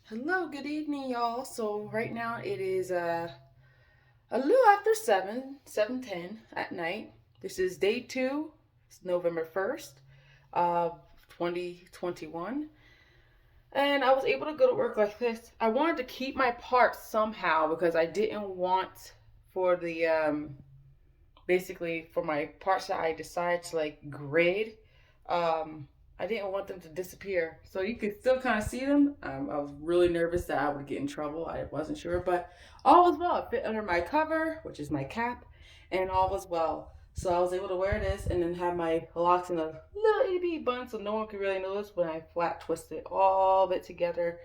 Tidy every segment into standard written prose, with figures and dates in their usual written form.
Hello, good evening, y'all. So right now it is a little after 7:10 at night. This is day two. It's November 1st, 2021. And I was able to go to work like this. I wanted to keep my parts somehow because I didn't want for the basically for my parts that I decided to like grid. Um, I didn't want them to disappear, so you could still kind of see them. I was really nervous that I would get in trouble. I wasn't sure, but all was well. It fit under my cover, which is my cap, and all was well. So I was able to wear this and then have my locks in a little itty bitty bun, so no one could really notice when I flat twisted all of it together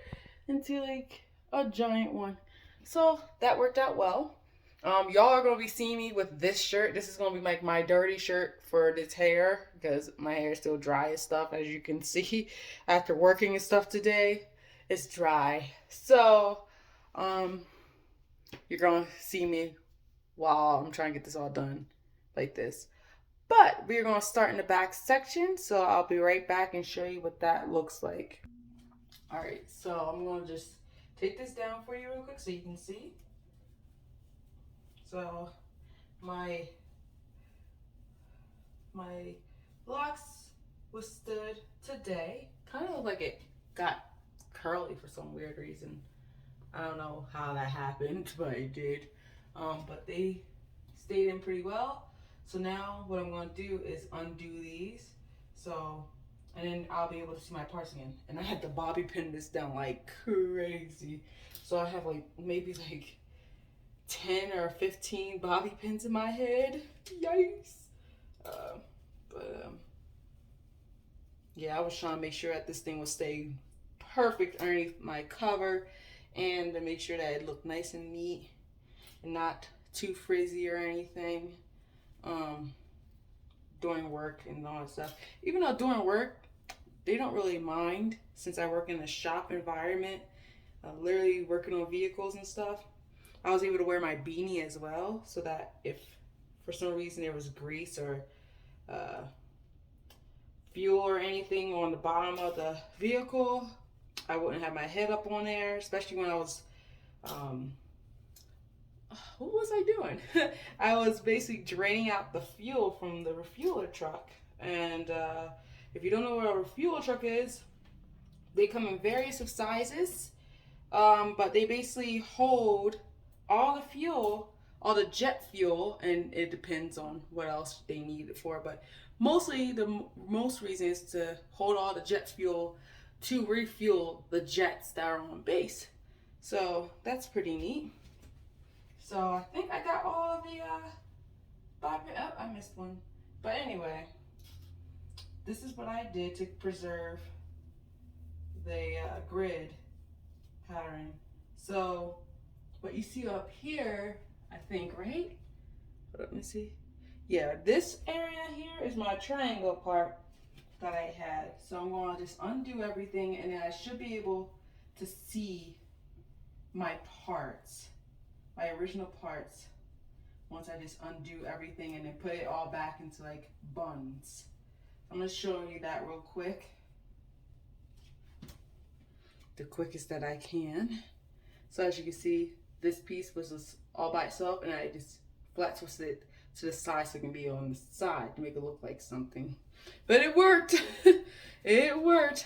into like a giant one. So that worked out well. Y'all are gonna be seeing me with this shirt. This is gonna be like my dirty shirt for this hair because my hair is still dry and stuff, as you can see. After working and stuff today, it's dry. So, um, you're gonna see me while I'm trying to get this all done, like this. But we're gonna start in the back section, so I'll be right back and show you what that looks like. All right, so I'm gonna just take this down for you real quick so you can see. So my my locks was stood today. Kind of looked like it got curly for some weird reason. I don't know how that happened, but it did. But they stayed in pretty well. So now what I'm going to do is undo these. So, and then I'll be able to see my parts again. And I had to bobby pin this down like crazy. So I have like maybe like 10 or 15 bobby pins in my head. Yikes. Uh, but yeah, I was trying to make sure that this thing would stay perfect underneath my cover and to make sure that it looked nice and neat and not too frizzy or anything um, during work and all that stuff. Even though during work, they don't really mind since I work in a shop environment, literally working on vehicles and stuff. I was able to wear my beanie as well so that if for some reason there was grease or uh, fuel or anything on the bottom of the vehicle, I wouldn't have my head up on there, especially when I was, um, what was I doing? I was basically draining out the fuel from the refueler truck. And if you don't know what a refueler truck is, they come in various of sizes, but they basically hold all the fuel, all the jet fuel, and it depends on what else they need it for. But mostly, the most reason is to hold all the jet fuel to refuel the jets that are on base. So that's pretty neat. So I think I got all of the oh, I missed one. But anyway, this is what I did to preserve the grid pattern. So what you see up here, I think, right? Let me see. Yeah, this area here is my triangle part that I had. So I'm going to just undo everything and then I should be able to see my parts, my original parts, once I just undo everything and then put it all back into like buns. I'm going to show you that real quick. The quickest that I can. So as you can see, this piece was just all by itself and I just flat twisted it to the side so it can be on the side to make it look like something. But it worked. It worked.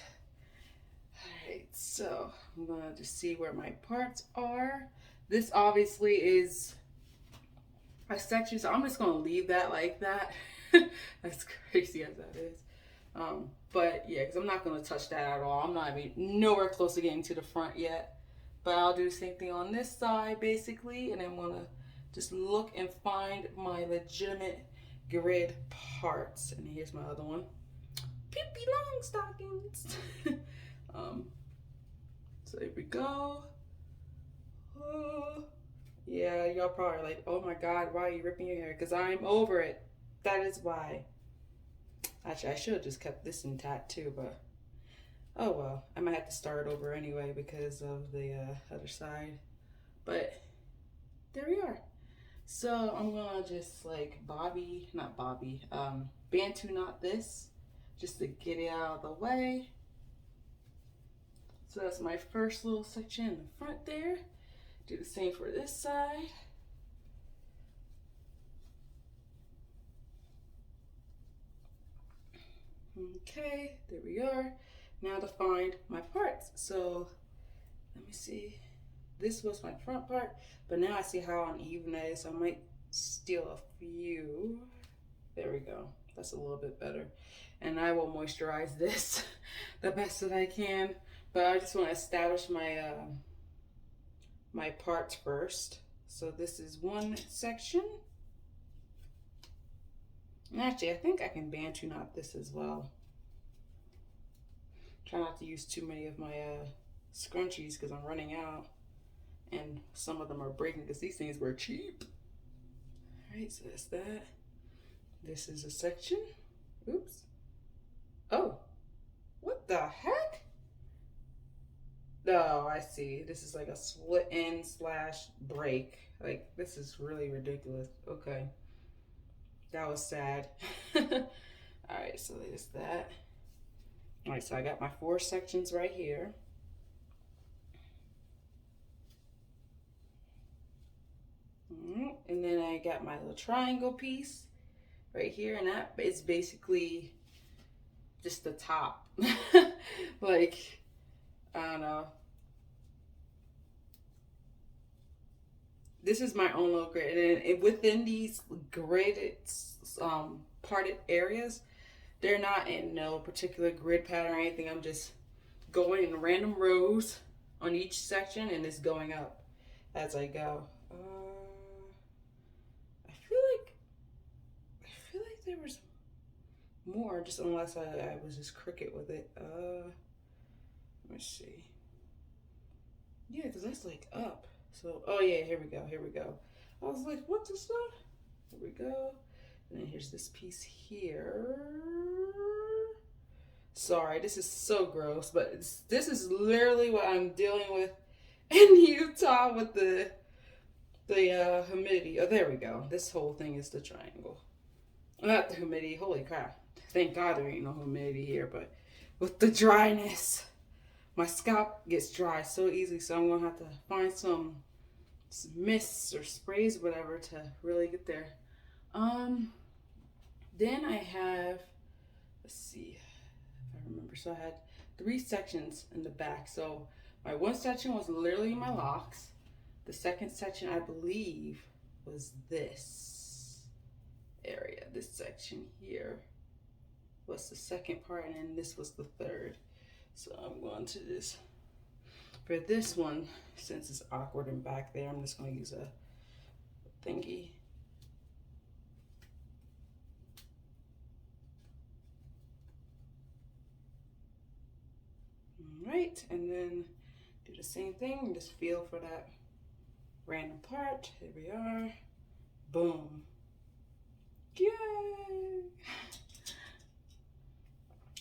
Alright, so I'm gonna just see where my parts are. This obviously is a section, so I'm just gonna leave that like that. As crazy as that is. But yeah, because I'm not gonna touch that at all. I'm not even nowhere close to getting to the front yet. But I'll do the same thing on this side basically, and I'm gonna just look and find my legitimate grid parts. And here's my other one. Pippi Longstockings. um, so there we go. Oh, yeah, y'all probably like, oh my god, why are you ripping your hair? Because I'm over it. That is why. Actually, I should have just kept this intact too, but oh well. I might have to start over anyway because of the other side. But there we are. So I'm gonna just like bantu knot this just to get it out of the way. So that's my first little section in the front there. Do the same for this side. Okay, there we are. Now to find my parts. So let me see. This was my front part, but now I see how uneven that is. So I might steal a few. There we go. That's a little bit better. And I will moisturize this the best that I can. But I just want to establish my my parts first. So this is one section. And actually, I think I can bantu knot this as well. Try not to use too many of my scrunchies because I'm running out. And some of them are breaking because these things were cheap. All right, so that's that. This is a section. Oops. Oh, what the heck? Oh, I see. This is like a split end / break. Like, this is really ridiculous. Okay. That was sad. All right, so there's that. All right, so I got my 4 sections right here. And then I got my little triangle piece right here, and that is basically just the top. Like, I don't know. This is my own little grid, and within these gridded, parted areas, they're not in no particular grid pattern or anything. I'm just going in random rows on each section, and it's going up as I go. I feel like there was more, just unless I was just crooked with it. Let me see. Yeah, because that's like up. So, oh yeah, here we go, here we go. I was like, what the stuff? Here we go. And then here's this piece here. Sorry, this is so gross, but this is literally what I'm dealing with in Utah with the humidity. Oh, there we go. This whole thing is the triangle. Not the humidity. Holy crap. Thank God there ain't no humidity here, but with the dryness, my scalp gets dry so easily, so I'm going to have to find some mists or sprays, whatever, to really get there. Then I have, let's see if I remember. So I had 3 sections in the back. So my one section was literally my locks. The second section, I believe, was this area. This section here was the second part, and then this was the third. So I'm going to just, for this one, since it's awkward and back there, I'm just going to use a thingy. All right, and then do the same thing and just feel for that random part. Here we are. Boom. Yay!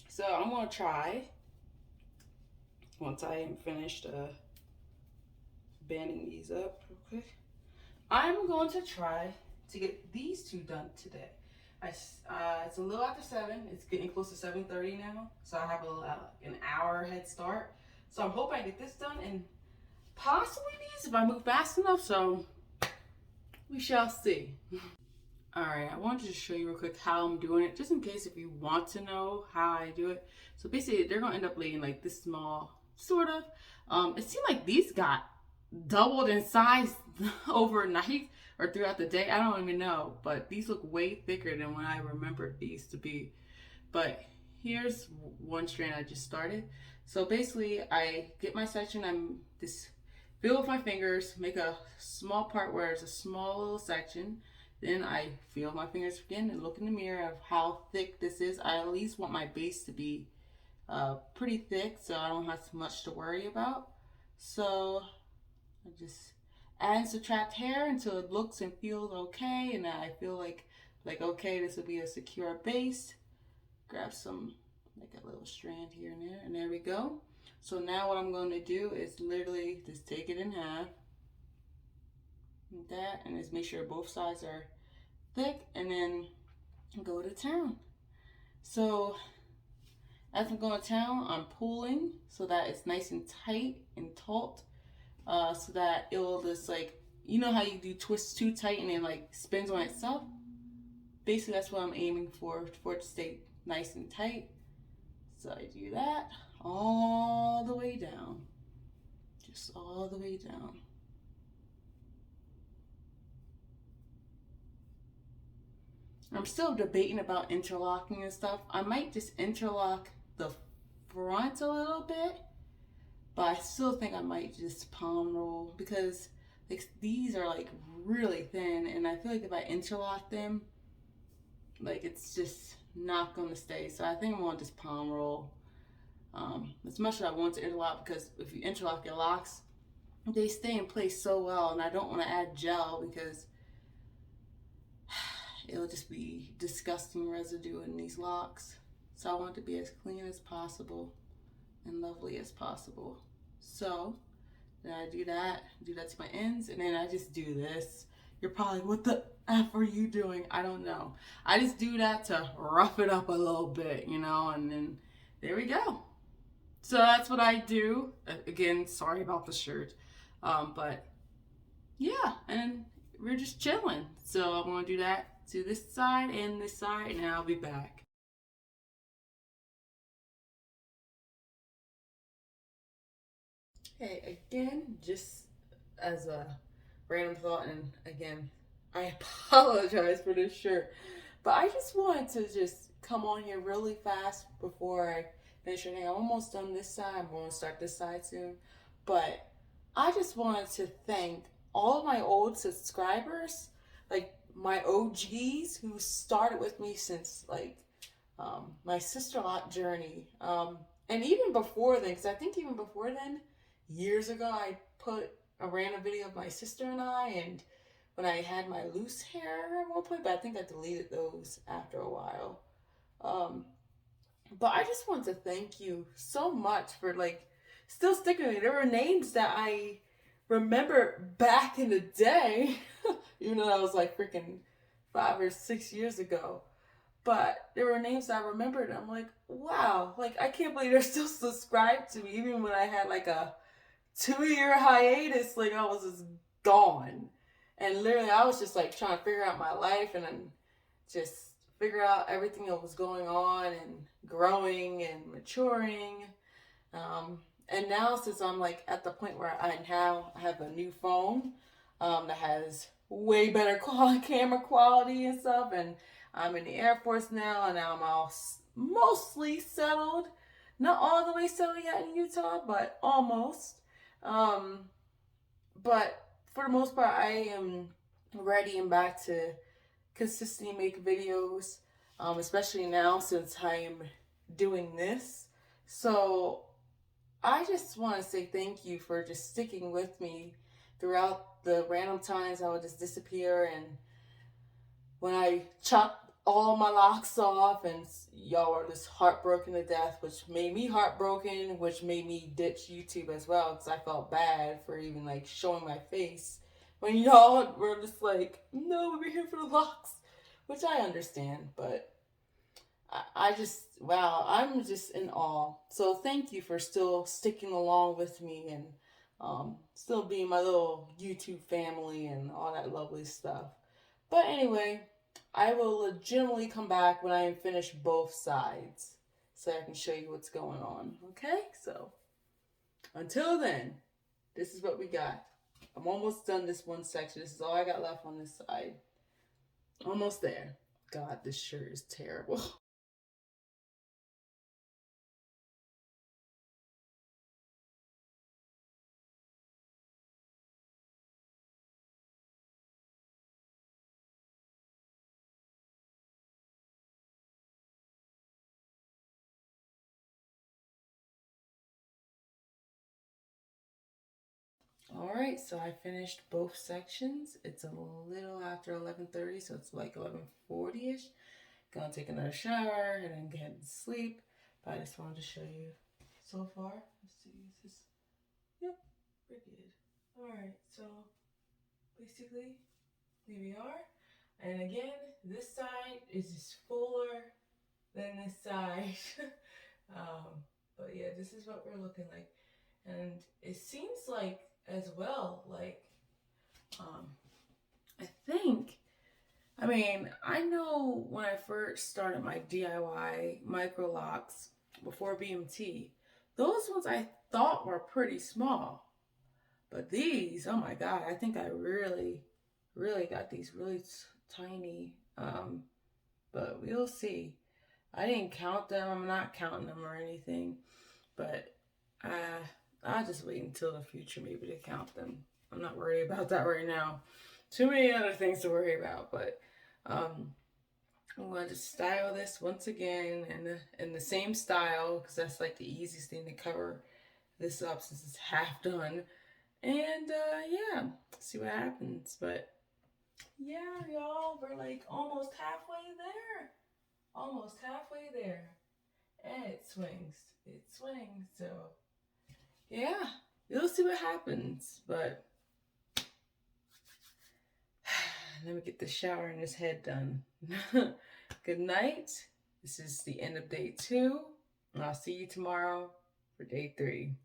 So I'm going to try, once I am finished banding these up real quick, I'm going to try to get these 2 done today. It's a little after 7. It's getting close to 7:30 now, so I have an hour head start. So I'm hoping I get this done, and possibly these if I move fast enough. So we shall see. All right, I wanted to show you real quick how I'm doing it, just in case if you want to know how I do it. So basically, they're gonna end up laying like this small, sort of. It seemed like these got doubled in size overnight or throughout the day. I don't even know, but these look way thicker than when I remembered these to be. But here's one strand I just started. So basically, I get my section, I'm just feel with my fingers, make a small part where it's a small little section. Then I feel my fingers again and look in the mirror of how thick this is. I at least want my base to be pretty thick, so I don't have much to worry about. So I just add and subtract hair until it looks and feels okay, and I feel like okay, this will be a secure base. Grab some, like a little strand here and there we go. So now what I'm going to do is literally just take it in half, like that, and just make sure both sides are thick, and then go to town. So as I'm going down, I'm pulling so that it's nice and tight and taut, so that it will just like, you know how you do twist too tight and it like spins on itself? Basically, that's what I'm aiming for it to stay nice and tight. So I do that all the way down, just all the way down. I'm still debating about interlocking and stuff. I might just interlock the front a little bit, but I still think I might just palm roll because like these are like really thin, and I feel like if I interlock them, like it's just not gonna stay. So I think I'm gonna just palm roll. As much as I want to interlock, because if you interlock your locks, they stay in place so well, and I don't want to add gel because it'll just be disgusting residue in these locks. So I want it to be as clean as possible and lovely as possible. So then I do that to my ends, and then I just do this. You're probably, what the F are you doing? I don't know. I just do that to rough it up a little bit, you know, and then there we go. So that's what I do. Again, sorry about the shirt. But yeah, and we're just chilling. So I'm going to do that to this side and this side, and I'll be back. Okay, again, just as a random thought, and again, I apologize for this shirt, but I just wanted to just come on here really fast before I finish your thing. I'm almost done this side. I'm going to start this side soon, but I just wanted to thank all of my old subscribers, like my OGs who started with me since like my sister-in-law journey, and even before then, because I think even before then, years ago, I put a random video of my sister and I, and when I had my loose hair at one point, but I think I deleted those after a while. Um, but I just want to thank you so much for like still sticking with me. There were names that I remember back in the day, even though that was like freaking 5 or 6 years ago. But there were names I remembered. I'm like, wow, like I can't believe they're still subscribed to me, even when I had like a 2 year hiatus. Like I was just gone, and literally I was just like trying to figure out my life and then just figure out everything that was going on and growing and maturing. And now since I'm like at the point where I now have a new phone that has way better camera quality and stuff, and I'm in the Air Force now, and now I'm all mostly settled. Not all the way settled yet in Utah, but almost. Um, but for the most part, I am ready and back to consistently make videos, especially now since I am doing this. So I just want to say thank you for just sticking with me throughout the random times I would just disappear, and when I chopped all my locks off and y'all were just heartbroken to death, which made me heartbroken, which made me ditch YouTube as well because I felt bad for even like showing my face when y'all were just like, no, we're here for the locks, which I understand, but I just, wow, I'm just in awe. So thank you for still sticking along with me and still being my little YouTube family and all that lovely stuff. But anyway, I will legitimately come back when I am finished both sides so I can show you what's going on. Okay? So until then, this is what we got. I'm almost done this one section. This is all I got left on this side. Almost there. God, this shirt is terrible. All right, so I finished both sections. It's a little after 11:30, so it's like 11:40ish. Gonna take another shower and then get to sleep. But I just wanted to show you so far. Let's see, is this? Yep, we're good. All right, so basically here we are. And again, this side is just fuller than this side. But yeah, this is what we're looking like. And it seems like as well, like, I think, I mean, I know when I first started my DIY Microlocs before BMT, those ones I thought were pretty small. But these, oh my God, I think I really, really got these really tiny. But we'll see. I didn't count them. I'm not counting them or anything. But uh, I'll just wait until the future maybe to count them. I'm not worried about that right now. Too many other things to worry about. But um, I'm going to style this once again in the same style because that's like the easiest thing to cover this up since it's half done. And yeah, see what happens. But yeah, y'all, we're like almost halfway there. Almost halfway there. And it swings. It swings. So yeah, you'll see what happens. But let me get the shower and his head done. Good night. This is the end of day 2. And I'll see you tomorrow for day 3.